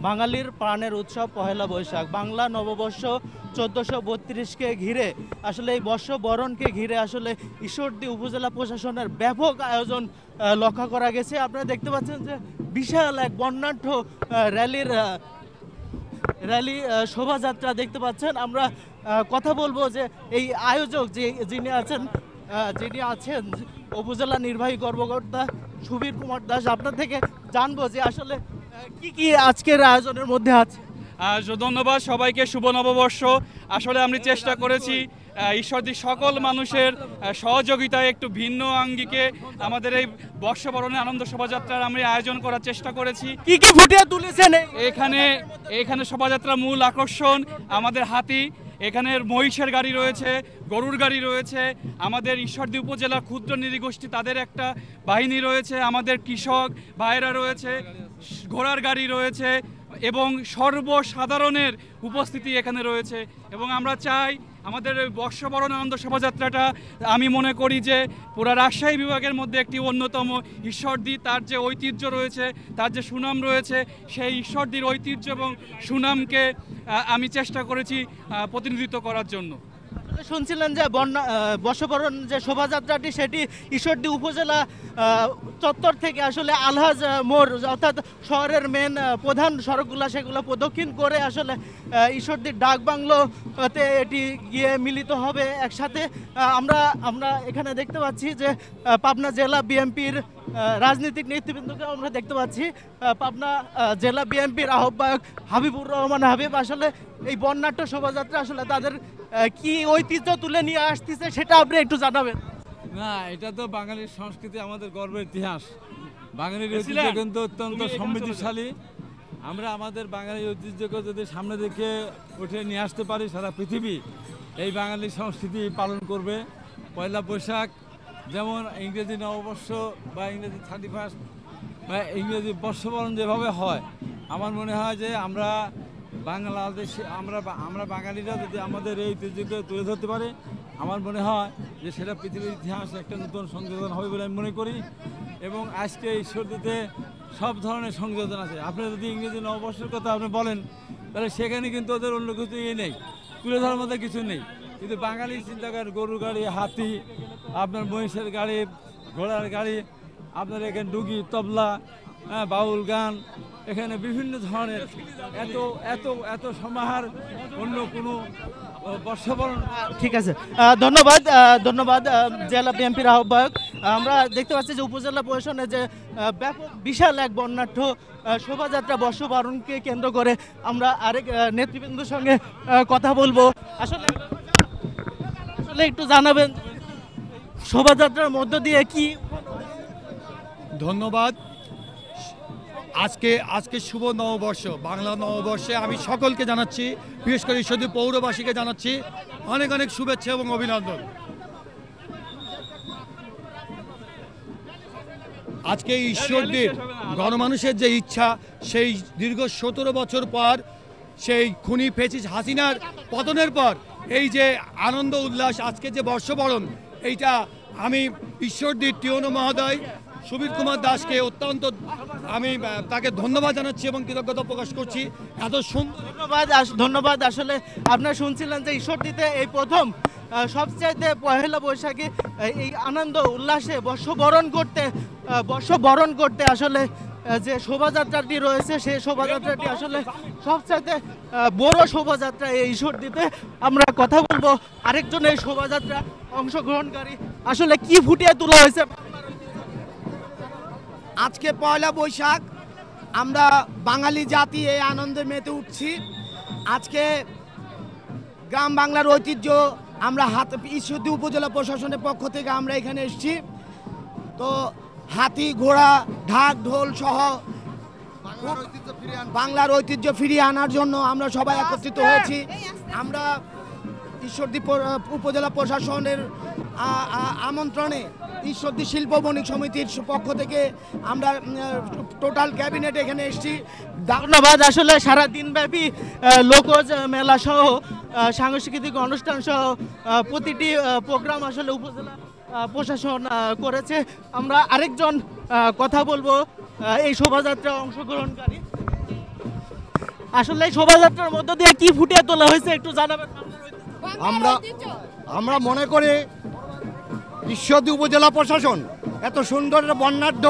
বাঙালির প্রাণের উৎসব পহেলা বৈশাখ, বাংলা নববর্ষ 1432কে ঘিরে আসলে এই বর্ষবরণকে ঘিরে আসলে ঈশ্বরদী উপজেলা প্রশাসনের ব্যাপক আয়োজন লক্ষ্য করা গেছে। আপনারা দেখতে পাচ্ছেন যে বিশাল এক বর্ণাঢ্য র্যালি শোভাযাত্রা দেখতে পাচ্ছেন। আমরা কথা বলবো যে এই আয়োজক যিনি আছেন উপজেলা নির্বাহী কর্মকর্তা সুবীর কুমার দাস, আপনার থেকে জানবো যে আসলে কি কি আজকের আয়োজনের মধ্যে আছে। ধন্যবাদ সবাইকে, শুভ নববর্ষ। আসলে আমি চেষ্টা করেছি ঈশ্বরদীর সকল মানুষের সহযোগিতায় একটু ভিন্ন আঙ্গিকে আমাদের এই বর্ষবরণের আনন্দ শোভাযাত্রার আমি আয়োজন করার চেষ্টা করেছি। কি কি ফুটিয়ে তুলেছেন এখানে শোভাযাত্রার মূল আকর্ষণ আমাদের হাতি, এখানে মহিষের গাড়ি রয়েছে, গরুর গাড়ি রয়েছে, আমাদের ঈশ্বরদী উপজেলা ক্ষুদ্র নৃগোষ্ঠী তাদের একটা বাহিনী রয়েছে, আমাদের কৃষক ভাইয়েরা রয়েছে, ঘোড়ার গাড়ি রয়েছে এবং সর্বসাধারণের উপস্থিতি এখানে রয়েছে। এবং আমরা চাই আমাদের বর্ষবরণ আনন্দ শোভাযাত্রাটা, আমি মনে করি যে পুরা রাজশাহী বিভাগের মধ্যে একটি অন্যতম ঈশ্বরদী, তার যে ঐতিহ্য রয়েছে, তার যে সুনাম রয়েছে, সেই ঈশ্বরদীর ঐতিহ্য এবং সুনামকে আমি চেষ্টা করেছি প্রতিনিধিত্ব করার জন্য। শুনছিলেন যে বর্ষবরণ যে শোভাযাত্রাটি সেটি ঈশ্বরদী উপজেলা চত্বর থেকে আসলে আলহাজ মোড় অর্থাৎ শহরের মেন প্রধান সড়কগুলো সেগুলো প্রদক্ষিণ করে আসলে ঈশ্বরদীর ডাকবাংলোতে এটি গিয়ে মিলিত হবে একসাথে। আমরা এখানে দেখতে পাচ্ছি যে পাবনা জেলা বিএনপির রাজনৈতিক নেতৃবৃন্দকে আমরা দেখতে পাচ্ছি। পাবনা জেলা বিএনপির আহ্বায়ক হাবিবুর রহমান হাবিব আসলে এই বর্ণাঢ্য শোভাযাত্রা আসলে তাদের কি ঐতিহ্য তুলে নিয়ে আসতেছে সেটা আপনি একটু জানাবেন। না, এটা তো বাঙালির সংস্কৃতি, আমাদের গর্বের ইতিহাস। বাঙালির ঐতিহ্য কিন্তু অত্যন্ত সমৃদ্ধশালী। আমরা আমাদের বাঙালির ঐতিহ্যকে যদি সামনে দিকে উঠে নিয়ে আসতে পারি, সারা পৃথিবী এই বাঙালি সংস্কৃতি পালন করবে। পয়লা বৈশাখ যেমন ইংরেজি নববর্ষ বা ইংরেজি 31 বা ইংরেজি বর্ষবরণ যেভাবে হয়, আমার মনে হয় যে আমরা বাংলাদেশে আমরা বাঙালিরা যদি আমাদের এই ঐতিহ্যকে তুলে ধরতে পারি, আমার মনে হয় যে সেটা পৃথিবীর ইতিহাসে একটা নতুন সংযোজন হবে বলে আমি মনে করি। এবং আজকে ঈশ্বরদীতে সব ধরনের সংযোজন আছে। আপনি যদি ইংরেজি নববর্ষের কথা আপনি বলেন, তাহলে সেখানে কিন্তু ওদের অন্য কিছু নেই, তুলে ধরার মধ্যে কিছু নেই। কিন্তু বাঙালি চিন্তা করেন, গরুর গাড়ি, হাতি, আপনার মহিষের গাড়ি, ঘোড়ার গাড়ি, আপনার এখানে ডুগি, তবলা, বাউল গান, এখানে বিভিন্ন ধরনের এত এত এত সমাহার অন্য কোনো বর্ষবরণ। ঠিক আছে, ধন্যবাদ জেলা বিএনপির আহ্বায়ক। আমরা দেখতে পাচ্ছি যে উপজেলা প্রশাসনের যে ব্যাপক বিশাল এক বর্ণাঢ্য শোভাযাত্রা বর্ষবরণকে কেন্দ্র করে আমরা আরেক নেতৃবৃন্দের সঙ্গে কথা বলবো। আসলে একটু জানাবেন শোভাযাত্রার মধ্য দিয়ে কি। ধন্যবাদ। আজকে শুভ নববর্ষ, বাংলা নববর্ষে আমি সকলকে জানাচ্ছি, বিশেষ করে ঈশ্বরদী পৌরবাসীকে জানাচ্ছি অনেক অনেক শুভেচ্ছা এবং অভিনন্দন। আজকে ঈশ্বরদীর গণমানুষের যে ইচ্ছা, সেই দীর্ঘ 17 বছর পর, সেই খুনি ফেসিস হাসিনার পতনের পর এই যে আনন্দ উল্লাস, আজকে যে বর্ষবরণ, এইটা আমি ঈশ্বরদীর টিওনো মহোদয় সুবীর কুমার দাসকে অত্যন্ত আমি তাকে ধন্যবাদ জানাচ্ছি এবং কৃতজ্ঞতা প্রকাশ করছি। এত সুন্দর ধন্যবাদ। আসলে আপনারা শুনছিলেন যে ঈশ্বরদীতে এই প্রথম সবচাইতে পহেলা বৈশাখে এই আনন্দ উল্লাসে বর্ষবরণ করতে আসলে যে শোভাযাত্রাটি রয়েছে, সেই শোভাযাত্রাটি আসলে সবচাইতে বড় শোভাযাত্রা এই ঈশ্বরদীতে। আমরা কথা বলবো আরেকজন এই শোভাযাত্রা অংশগ্রহণকারী, আসলে কি ফুটিয়ে তোলা হয়েছে। আজকে পয়লা বৈশাখ, আমরা বাঙালি জাতি এই আনন্দে মেতে উঠছি। আজকে গ্রাম বাংলার ঐতিহ্য আমরা ঈশ্বরদী উপজেলা প্রশাসনের পক্ষ থেকে আমরা এখানে এসেছি। তো হাতি, ঘোড়া, ঢাক, ঢোল সহ বাংলার ঐতিহ্য ফিরিয়ে আনার জন্য আমরা সবাই একত্রিত হয়েছি। আমরা ঈশ্বরদী উপজেলা প্রশাসনের আমন্ত্রণে ঈশ্বরদী শিল্প বণিক সমিতির পক্ষ থেকে আমরা টোটাল ক্যাবিনেট এখানে এসেছি। ধন্যবাদ। আসলে সারা দিনব্যাপী লোকজ মেলা সহ সাংস্কৃতিক অনুষ্ঠান সহ প্রতিটি প্রোগ্রাম আসলে উপজেলা প্রশাসন করেছে। আমরা আরেকজন কথা বলবো এই শোভাযাত্রা অংশগ্রহণকারী। আসলে এই শোভাযাত্রার মধ্য দিয়ে কি ফুটিয়ে তোলা হয়েছে একটু জানাবেন? আমরা মনে করি ঈশ্বরদী উপজেলা প্রশাসন এত সুন্দর একটা বর্ণাঢ্য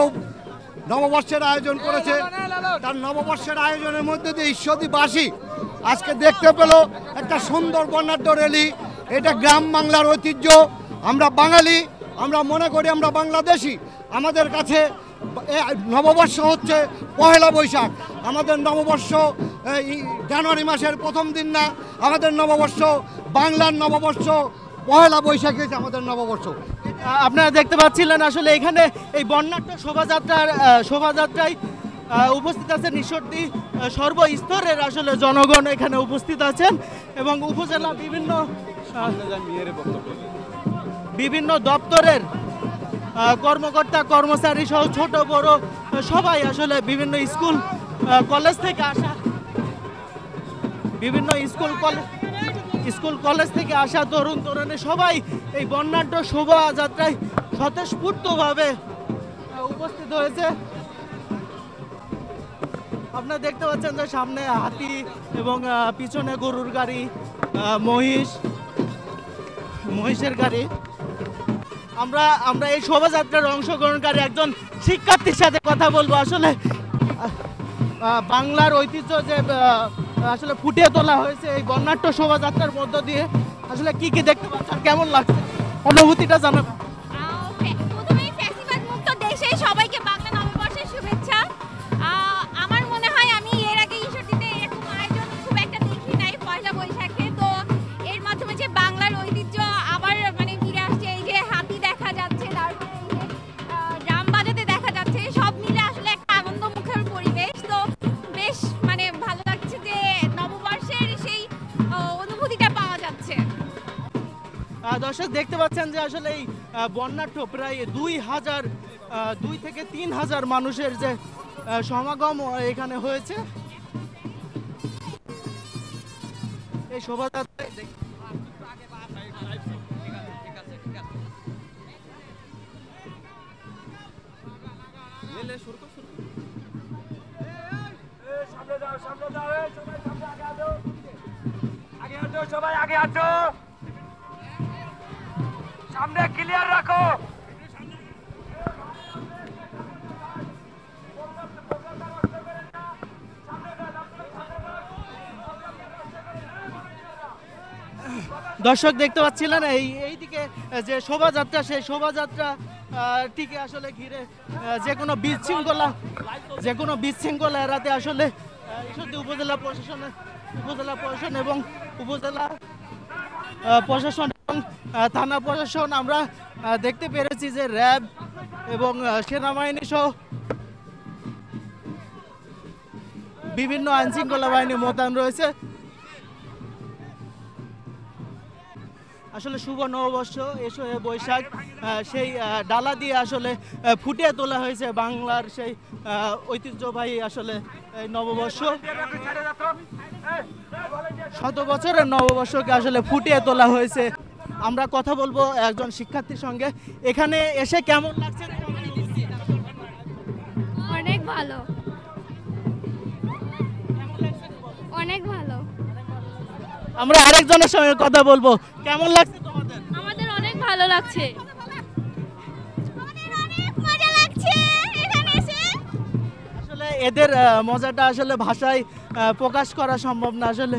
নববর্ষের আয়োজন করেছে। তার নববর্ষের আয়োজনের মধ্যে দিয়ে ঈশ্বরদীবাসী আজকে দেখতে পেল একটা সুন্দর বর্ণাঢ্য র্যালি। এটা গ্রাম বাংলার ঐতিহ্য। আমরা বাঙালি, আমরা মনে করি আমরা বাংলাদেশি। আমাদের কাছে নববর্ষ হচ্ছে পহেলা বৈশাখ। আমাদের নববর্ষ জানুয়ারি মাসের প্রথম দিন না, আমাদের নববর্ষ বাংলার নববর্ষ পহেলা বৈশাখ হচ্ছে আমাদের নববর্ষ। আপনারা দেখতে পাচ্ছিলেন আসলে এখানে এই বর্ণাঢ্য শোভাযাত্রায় উপস্থিত আছেন ঈশ্বরদী সর্বস্তরের আসলে জনগণ এখানে উপস্থিত আছেন এবং উপজেলা বিভিন্ন দপ্তরের কর্মকর্তা কর্মচারী সহ ছোট বড় সবাই আসলে বিভিন্ন স্কুল কলেজ থেকে আসা স্কুল কলেজ থেকে আসা তরুণ তরুণী সবাই এই বর্ণাঢ্য শোভাযাত্রায় স্বতঃস্ফূর্তভাবে উপস্থিত হয়েছে। আপনারা দেখতে পাচ্ছেন যে সামনে হাতি এবং পিছনে গরুর গাড়ি, মহিষের গাড়ি। আমরা এই শোভাযাত্রার অংশগ্রহণকারী একজন শিক্ষার্থীর সাথে কথা বলবো। আসলে বাংলার ঐতিহ্য যে আসলে ফুটিয়ে তোলা হয়েছে এই বর্ণাঢ্য শোভাযাত্রার মধ্য দিয়ে, আসলে কি কি দেখতে পাচ্ছেন, কেমন লাগছে অনুভূতিটা জানাবেন? প্রথমেই ফ্যাসিবাদ মুক্ত দেশে সবাইকে বাংলা নববর্ষের শুভেচ্ছা। আমার মনে হয় আমি এর আগে ঈশ্বরদীতে এরকম আয়োজন খুব একটা দেখি নাই পয়লা বৈশাখে। তো এর মাধ্যমে যে বাংলার ঐতিহ্য আবার মানে ফিরে আসছে, এই যে হাতি দেখা যাচ্ছে, তারপরে এই যে ড্রাম বাজাতে দেখা যাচ্ছে, সব মিলে আসলে একটা আনন্দমুখর পরিবেশ। তো বেশ মানে ভালো লাগছে যে নববর্ষের সেই অনুভূতিটা পাওয়া যাচ্ছে। দর্শক দেখতে পাচ্ছেন যে আসলে এই বর্ণাঢ্য প্রায় 2 থেকে 3,000 মানুষের যে সমাগম এখানে হয়েছে। এই শোভাযাত্রায় সবাই আগে আছো, সামনে ক্লিয়ার রাখো। দর্শক দেখতে পাচ্ছিলেন এইদিকে যে শোভাযাত্রা, সেই শোভাযাত্রা টিকে আসলে ঘিরে যে কোনো বিশৃঙ্খলা এড়াতে আসলে ঈশ্বরদী উপজেলা প্রশাসন এবং উপজেলা প্রশাসন এবং থানা প্রশাসন আমরা দেখতে পেরেছি যে র্যাব এবং সেনাবাহিনী সহ বিভিন্ন আইনশৃঙ্খলা বাহিনী মোতায়েন রয়েছে। আসলে শুভ নববর্ষ বৈশাখ সেই ডালা দিয়ে আসলে ফুটিয়ে তোলা হয়েছে বাংলার সেই ঐতিহ্যবাহী আসলে এই নববর্ষ, শত বছরের নববর্ষকে আসলে ফুটিয়ে তোলা হয়েছে। আমরা কথা বলবো একজন শিক্ষার্থীর সঙ্গে। এখানে এসে কেমন লাগছে? অনেক ভালো, অনেক ভালো। আমরা আরেকজনের সঙ্গে কথা বলবো। কেমন লাগছে তোমাদের? আমাদের অনেক ভালো লাগছে, অনেক মজা লাগছে এখানে এসে। আসলে এদের মজাটা আসলে ভাষায় প্রকাশ করা সম্ভব না আসলে।